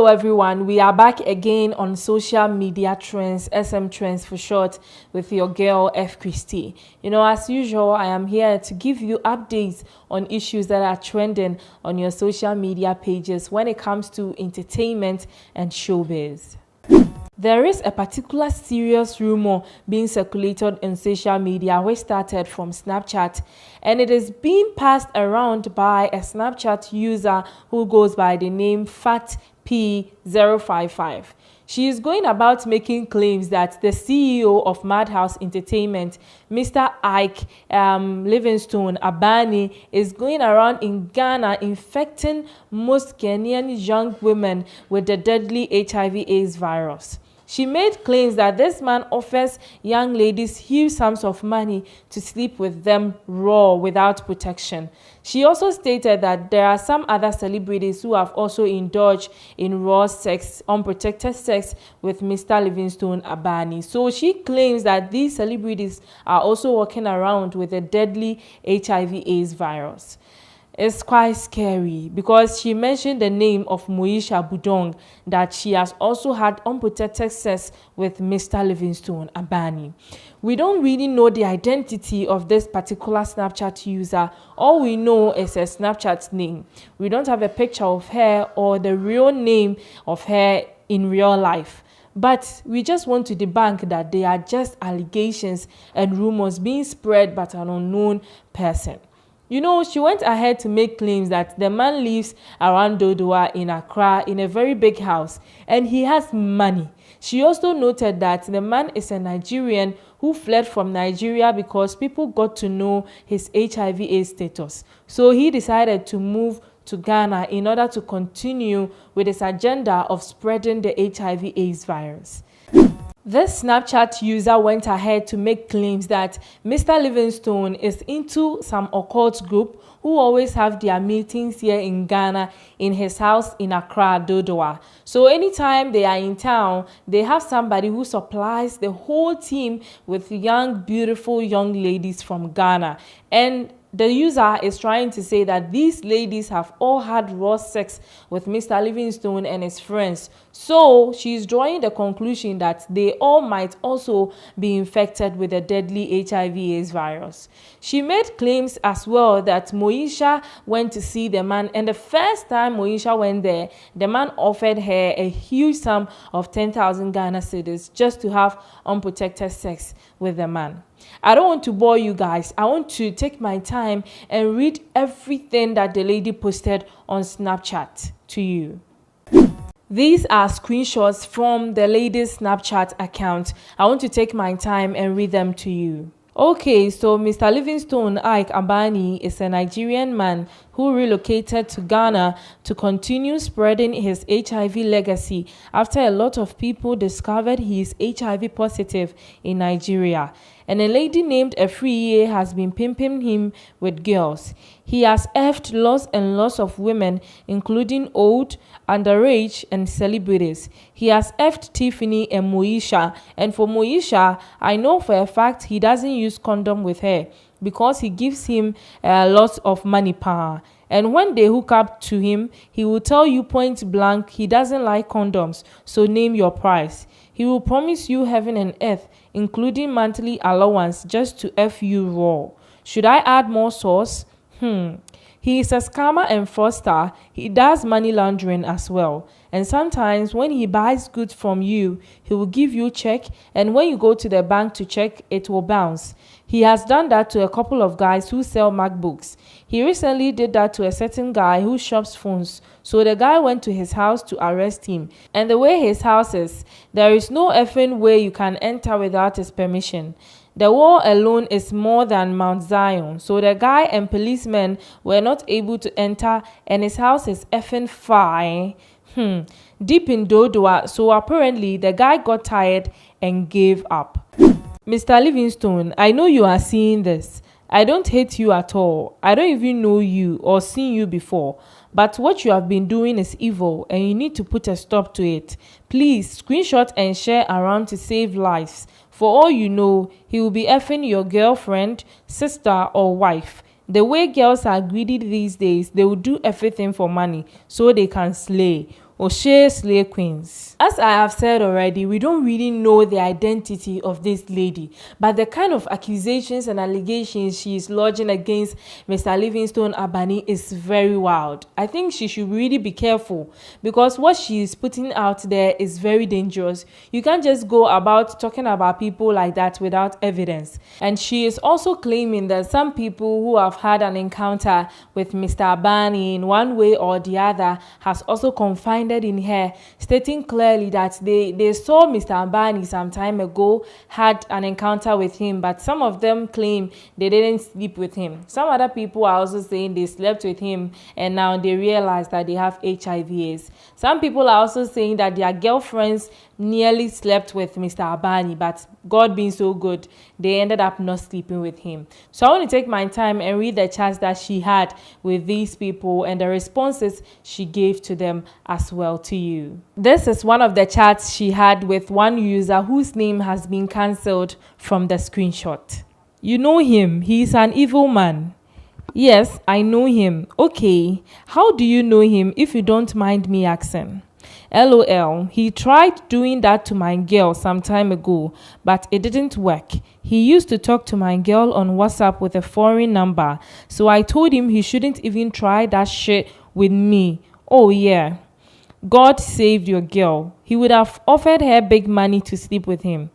everyone, we are back again on social media trends, SM Trends for short, with your girl F Christie. As usual, I am here to give you updates on issues that are trending on your social media pages when it comes to entertainment and showbiz. There is a particular serious rumor being circulated in social media which started from Snapchat, and it is being passed around by a Snapchat user who goes by the name FatP055. She is going about making claims that the CEO of Madhouse Entertainment, Mr. Ike Livingstone Abani, is going around in Ghana infecting most Ghanaian young women with the deadly HIV/AIDS virus. She made claims that this man offers young ladies huge sums of money to sleep with them raw without protection. She also stated that there are some other celebrities who have also indulged in raw sex, unprotected sex with Mr. Livingstone Abani. So she claims that these celebrities are also walking around with a deadly HIV/AIDS virus. It's quite scary because she mentioned the name of Moesha Budong, that she has also had unprotected sex with Mr. Livingstone Abani. We don't really know the identity of this particular Snapchat user. All we know is her Snapchat name. We don't have a picture of her or the real name of her in real life. But we just want to debunk that they are just allegations and rumors being spread by an unknown person. She went ahead to make claims that the man lives around Dodowa in Accra in a very big house and he has money. She also noted that the man is a Nigerian who fled from Nigeria because people got to know his HIV/AIDS status. So he decided to move to Ghana in order to continue with his agenda of spreading the HIV/AIDS virus. This Snapchat user went ahead to make claims that Mr. Livingstone is into some occult group who always have their meetings here in Ghana in his house in Accra, Dodowa. So anytime they are in town, they have somebody who supplies the whole team with young, beautiful young ladies from Ghana. And the user is trying to say that these ladies have all had raw sex with Mr. Livingstone and his friends. So she's drawing the conclusion that they all might also be infected with the deadly HIV/AIDS virus. She made claims as well that Moesha went to see the man, and the first time Moesha went there, the man offered her a huge sum of 10,000 Ghana cedis just to have unprotected sex with the man. I don't want to bore you guys. I want to take my time and read everything that the lady posted on Snapchat to you. These are screenshots from the lady's Snapchat account. I want to take my time and read them to you. Okay, so Mr. Livingstone Ike Abani is a Nigerian man who relocated to Ghana to continue spreading his HIV legacy after a lot of people discovered he is HIV positive in Nigeria. And a lady named Afriye has been pimping him with girls. He has effed lots and lots of women, including old, underage, and celebrities. He has effed Tiffany and Moesha. And for Moesha, I know for a fact he doesn't use condom with her because he gives him lots of money power. And when they hook up to him, he will tell you point blank he doesn't like condoms, so name your price. He will promise you heaven and earth, including monthly allowance just to F you raw. Should I add more sauce? He is a scammer and fraudster. He does money laundering as well. And sometimes when he buys goods from you, he will give you a check, and when you go to the bank to check, it will bounce. He has done that to a couple of guys who sell MacBooks. He recently did that to a certain guy who shops phones. So the guy went to his house to arrest him. And the way his house is, there is no effing way you can enter without his permission. The wall alone is more than Mount Zion. So the guy and policemen were not able to enter, and his house is effing far. Deep in Dodowa. So apparently the guy got tired and gave up. Mr. Livingstone, I know you are seeing this. I don't hate you at all. I don't even know you or seen you before. But what you have been doing is evil and you need to put a stop to it. Please screenshot and share around to save lives. For all you know, he will be effing your girlfriend, sister or wife. The way girls are greedy these days, they will do everything for money so they can slay. O'Shea Slay Queens. As I have said already, we don't really know the identity of this lady, but the kind of accusations and allegations she is lodging against Mr. Livingstone Abani is very wild. I think she should really be careful because what she is putting out there is very dangerous. You can't just go about talking about people like that without evidence. And she is also claiming that some people who have had an encounter with Mr. Abani in one way or the other has also confided in her, stating clearly that they saw Mr. Abani some time ago, had an encounter with him, but some of them claim they didn't sleep with him. Some other people are also saying they slept with him and now they realize that they have HIV/AIDS. Some people are also saying that their girlfriends nearly slept with Mr. Abani, but God being so good, they ended up not sleeping with him. So I want to take my time and read the chats that she had with these people and the responses she gave to them as well to you. This is one of the chats she had with one user whose name has been cancelled from the screenshot. You know him, he's an evil man. Yes, I know him. Okay, how do you know him if you don't mind me asking? LOL, he tried doing that to my girl some time ago, but it didn't work. He used to talk to my girl on WhatsApp with a foreign number, so I told him he shouldn't even try that shit with me. Oh yeah. God saved your girl. He would have offered her big money to sleep with him.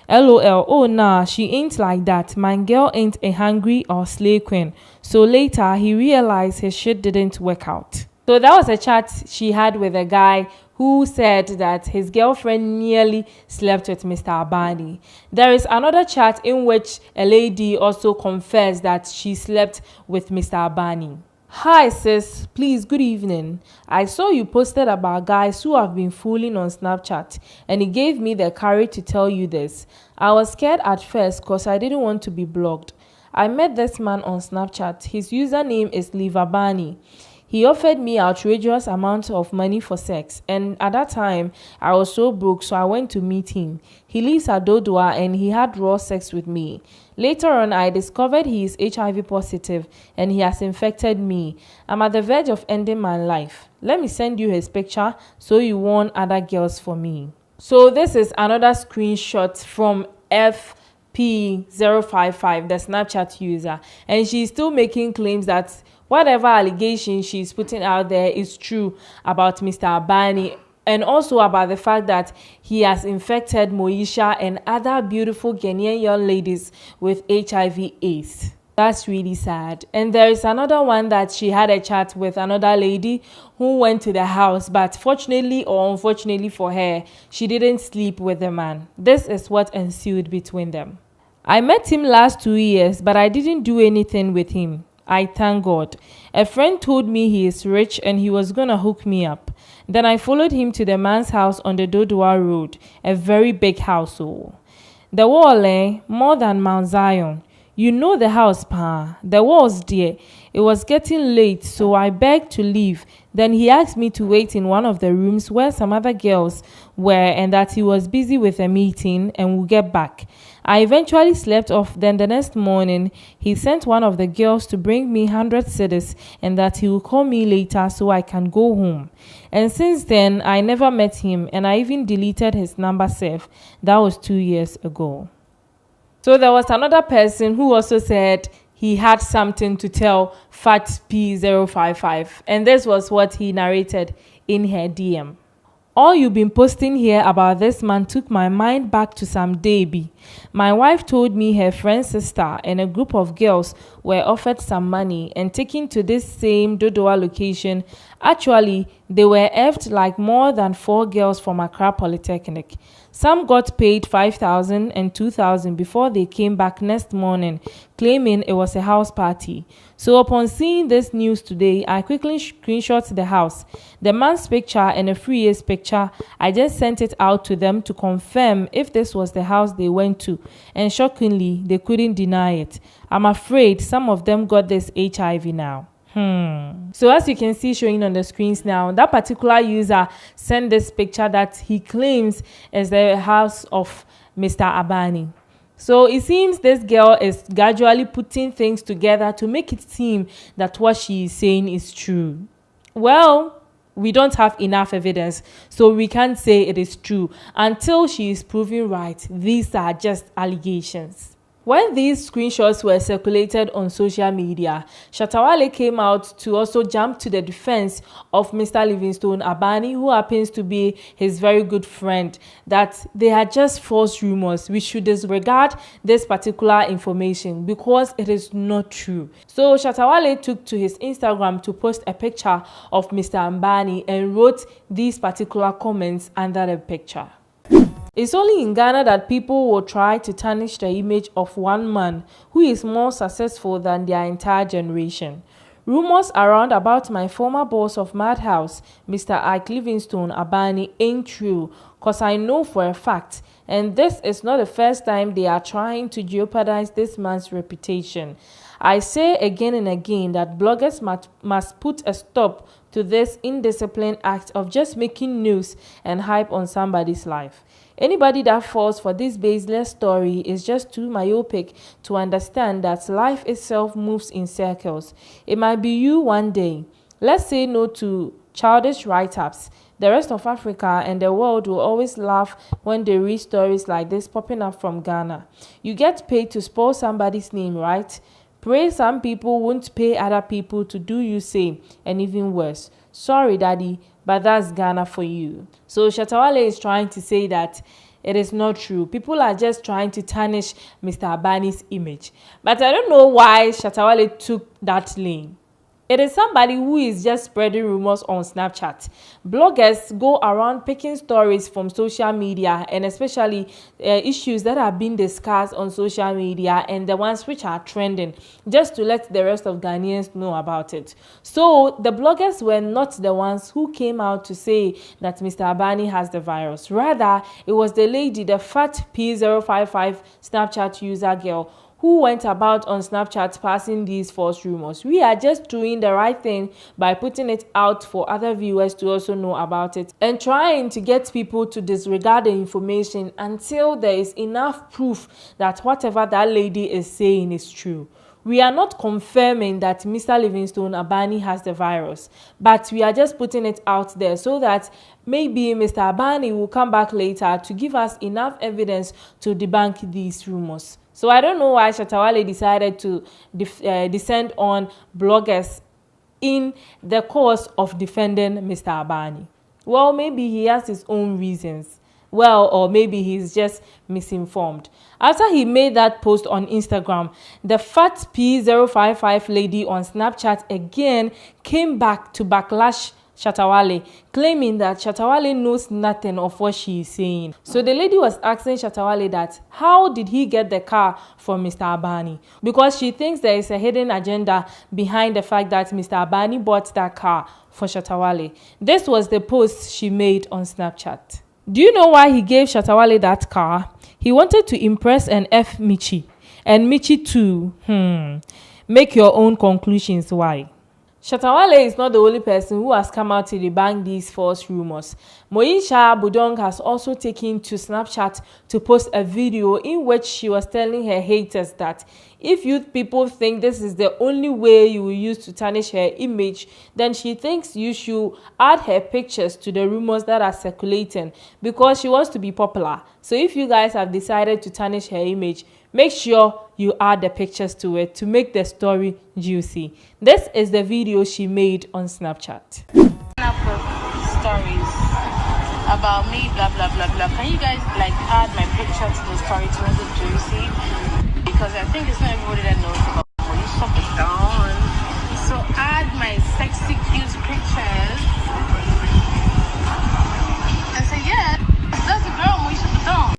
LOL, oh nah, she ain't like that. My girl ain't a hungry or slay queen. So later, he realized his shit didn't work out. So that was a chat she had with a guy who said that his girlfriend nearly slept with Mr. Abani. There is another chat in which a lady also confessed that she slept with Mr. Abani. Hi sis, please good evening. I saw you posted about guys who have been fooling on Snapchat and it gave me the courage to tell you this. I was scared at first cause I didn't want to be blocked. I met this man on Snapchat. His username is Livabani. He offered me outrageous amounts of money for sex, and at that time, I was so broke, so I went to meet him. He lives at Dodua and he had raw sex with me. Later on, I discovered he is HIV positive and he has infected me. I'm at the verge of ending my life. Let me send you his picture so you warn other girls for me. So this is another screenshot from FP055, the Snapchat user, and she's still making claims that whatever allegation she's putting out there is true about Mr. Abani and also about the fact that he has infected Moesha and other beautiful Ghanaian young ladies with HIV/AIDS. That's really sad. And there is another one that she had a chat with another lady who went to the house, but fortunately or unfortunately for her, she didn't sleep with the man. This is what ensued between them. I met him last 2 years, but I didn't do anything with him. I thank God. A friend told me he is rich and he was gonna hook me up. Then I followed him to the man's house on the Dodua Road, a very big house. Oh. The wall, more than Mount Zion. You know the house, pa. The walls there. It was getting late, so I begged to leave. Then he asked me to wait in one of the rooms where some other girls were and that he was busy with a meeting and would get back. I eventually slept off. Then the next morning, he sent one of the girls to bring me 100 cedis and that he will call me later so I can go home. And since then, I never met him and I even deleted his number safe. That was 2 years ago. So there was another person who also said he had something to tell Fat P055, and this was what he narrated in her DM. All you've been posting here about this man took my mind back to some Debbie. My wife told me her friend's sister and a group of girls were offered some money and taken to this same Dodoa location. Actually, they were effed like more than 4 girls from Accra Polytechnic. Some got paid 5,000 and 2,000 before they came back next morning, claiming it was a house party. So upon seeing this news today, I quickly screenshot the house, the man's picture and a 3 years picture. I just sent it out to them to confirm if this was the house they went to, and shockingly, they couldn't deny it. I'm afraid some of them got this HIV now. So as you can see showing on the screens now, that particular user sent this picture that he claims is the house of Mr. Abani. So it seems this girl is gradually putting things together to make it seem that what she is saying is true. Well, we don't have enough evidence, so we can't say it is true until she is proven right. These are just allegations. When these screenshots were circulated on social media, Shatta Wale came out to also jump to the defense of Mr. Livingstone Abani, who happens to be his very good friend, that they are just false rumors. We should disregard this particular information because it is not true. So Shatta Wale took to his Instagram to post a picture of Mr. Abani and wrote these particular comments under the picture. It's only in Ghana that people will try to tarnish the image of one man who is more successful than their entire generation. Rumors around about my former boss of Madhouse, Mr. Ike Livingstone Abani, ain't true, cause I know for a fact, and this is not the first time they are trying to jeopardize this man's reputation. I say again and again that bloggers must put a stop to this indisciplined act of just making news and hype on somebody's life. Anybody that falls for this baseless story is just too myopic to understand that life itself moves in circles. It might be you one day. Let's say no to childish write-ups. The rest of Africa and the world will always laugh when they read stories like this popping up from Ghana. You get paid to spoil somebody's name, right? Pray some people won't pay other people to do you same, and even worse. Sorry, Daddy, but that's Ghana for you. So Shatta Wale is trying to say that it is not true. People are just trying to tarnish Mr. Abani's image. But I don't know why Shatta Wale took that lane. It is somebody who is just spreading rumors on Snapchat. Bloggers go around picking stories from social media, and especially issues that are being discussed on social media and the ones which are trending, just to let the rest of Ghanaians know about it. So the bloggers were not the ones who came out to say that Mr. Abani has the virus. Rather, it was the lady, the fat P055 Snapchat user girl, who went about on Snapchat passing these false rumors. We are just doing the right thing by putting it out for other viewers to also know about it and trying to get people to disregard the information until there is enough proof that whatever that lady is saying is true. We are not confirming that Mr. Livingstone Abani has the virus, but we are just putting it out there so that maybe Mr. Abani will come back later to give us enough evidence to debunk these rumors. So I don't know why Shatta Wale decided to descend on bloggers in the cause of defending Mr. Abani. Well, maybe he has his own reasons. Well, or maybe he's just misinformed. After he made that post on Instagram, the fat P055 lady on Snapchat again came back to backlash Shatta Wale, claiming that Shatta Wale knows nothing of what she is saying. So the lady was asking Shatta Wale that how did he get the car from Mr. Abani? Because she thinks there is a hidden agenda behind the fact that Mr. Abani bought that car for Shatta Wale. This was the post she made on Snapchat. Do you know why he gave Shatta Wale that car? He wanted to impress and F Michi. And Michi too. Make your own conclusions why. Shatta Wale is not the only person who has come out to debunk these false rumors. Moesha Budong has also taken to Snapchat to post a video in which she was telling her haters that if youth people think this is the only way you will use to tarnish her image, then she thinks you should add her pictures to the rumors that are circulating because she wants to be popular. So if you guys have decided to tarnish her image, make sure you add the pictures to it to make the story juicy. This is the video she made on Snapchat. Stories about me, blah blah blah blah. Can you guys like add my picture to the story to make it juicy? Because I think it's not everybody that knows about Moesha Budong. So add my sexy cute pictures and say yeah, that's the girl Moesha Budong.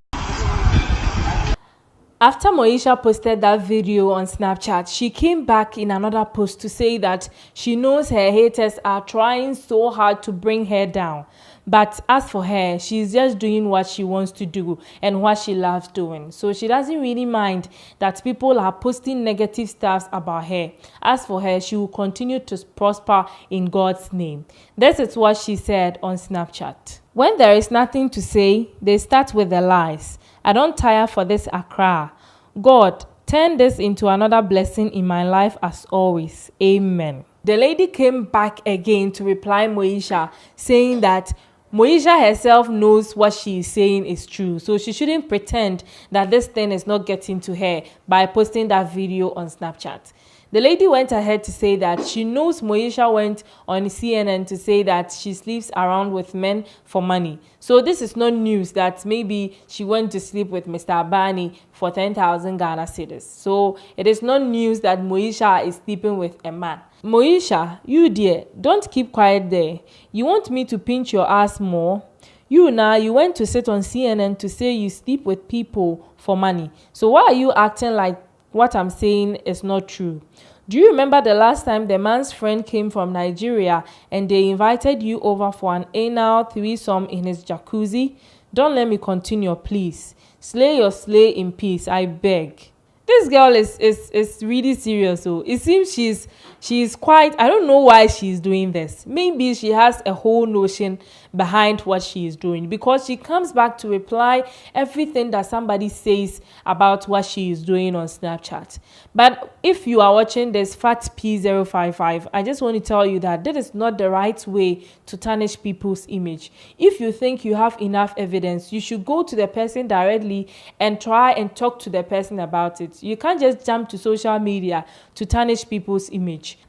After Moesha posted that video on Snapchat, she came back in another post to say that she knows her haters are trying so hard to bring her down. But as for her, she's just doing what she wants to do and what she loves doing. So she doesn't really mind that people are posting negative stuff about her. As for her, she will continue to prosper in God's name. This is what she said on Snapchat. When there is nothing to say, they start with the lies. I don't tire for this Accra. God, turn this into another blessing in my life as always. Amen. The lady came back again to reply Moesha, saying that Moesha herself knows what she is saying is true, so she shouldn't pretend that this thing is not getting to her by posting that video on Snapchat. The lady went ahead to say that she knows Moesha went on CNN to say that she sleeps around with men for money. So this is not news that maybe she went to sleep with Mr. Abani for 10,000 Ghana cedis. So it is not news that Moesha is sleeping with a man. Moesha, you dear, don't keep quiet there. You want me to pinch your ass more? You went to sit on CNN to say you sleep with people for money. So why are you acting like what I'm saying is not true? Do you remember the last time the man's friend came from Nigeria and they invited you over for an anal threesome in his jacuzzi? Don't let me continue, please. Slay your slay in peace, I beg. This girl is really serious. So it seems she's quite, I don't know why she's doing this. Maybe she has a whole notion behind what she is doing, because she comes back to reply everything that somebody says about what she is doing on Snapchat. But if you are watching this Fat P055, I just want to tell you that this is not the right way to tarnish people's image. If you think you have enough evidence, you should go to the person directly and try and talk to the person about it. You can't just jump to social media to tarnish people's image.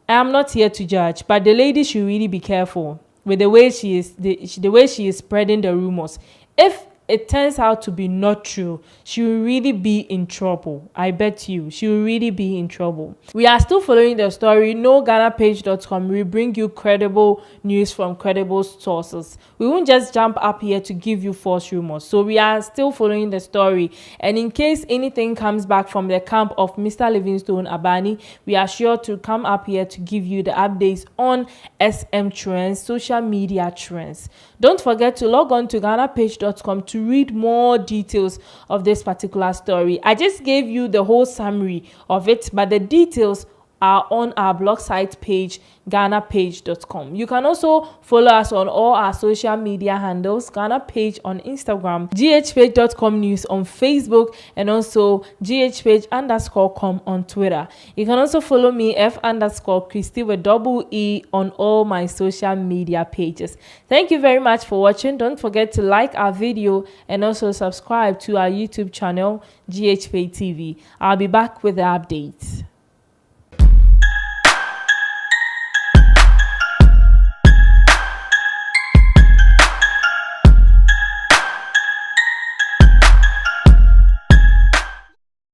I am not here to judge, but the lady should really be careful with the way she is spreading the rumors. If it turns out to be not true, she will really be in trouble. I bet you, she will really be in trouble. We are still following the story. NoGhanaPage.com will bring you credible news from credible sources. We won't just jump up here to give you false rumors. So we are still following the story. And in case anything comes back from the camp of Mr. Livingstone Abani, we are sure to come up here to give you the updates on SM trends, social media trends. Don't forget to log on to GhanaPage.com to read more details of this particular story. I just gave you the whole summary of it, but the details are on our blog site page, GhanaPage.com. You can also follow us on all our social media handles, Ghana Page on Instagram, GHPage.com News on Facebook, and also GHPage_com on Twitter. You can also follow me, F_Christy with double E on all my social media pages. Thank you very much for watching. Don't forget to like our video and also subscribe to our YouTube channel, GHPage TV. I'll be back with the updates.